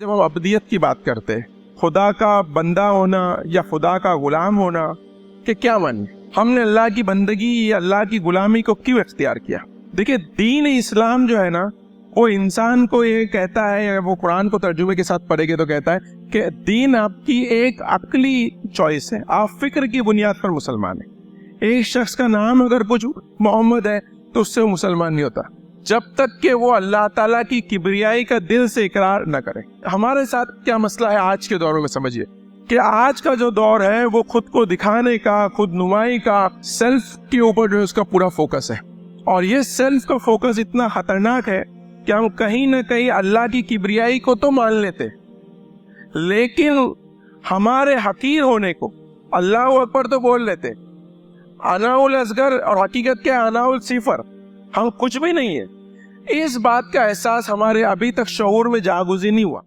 जब हम अब्दियत की बात करते हैं, खुदा का बंदा होना या खुदा का गुलाम होना के क्या माने, हमने अल्लाह की बंदगी या अल्लाह की गुलामी को क्यों इख्तियार किया? देखिए, दीन इस्लाम जो है ना, वो इंसान को ये कहता है, वो कुरान को तर्जुमे के साथ पढ़ेंगे तो कहता है कि दीन आपकी एक अक्ली चॉइस है, आप फिक्र की बुनियाद पर मुसलमान है। एक शख्स का नाम अगर कुछ मोहम्मद है तो उससे वो मुसलमान नहीं होता जब तक कि वो अल्लाह ताला की किबरियाई का दिल से इकरार न करे। हमारे साथ क्या मसला है आज के दौर में, समझिए कि आज का जो दौर है वो खुद को दिखाने का, खुद नुमाई का, सेल्फ के ऊपर जो है उसका पूरा फोकस है। और ये सेल्फ का फोकस इतना खतरनाक है कि हम कहीं ना कहीं अल्लाह की किबरियाई को तो मान लेते, लेकिन हमारे हकीर होने को अल्लाह अकबर तो बोल लेते, अनाउल असगर, और हकीकत क्या, अनाउल सिफर, हम कुछ भी नहीं है। इस बात का एहसास हमारे अभी तक शऊर में जागुज़ी नहीं हुआ।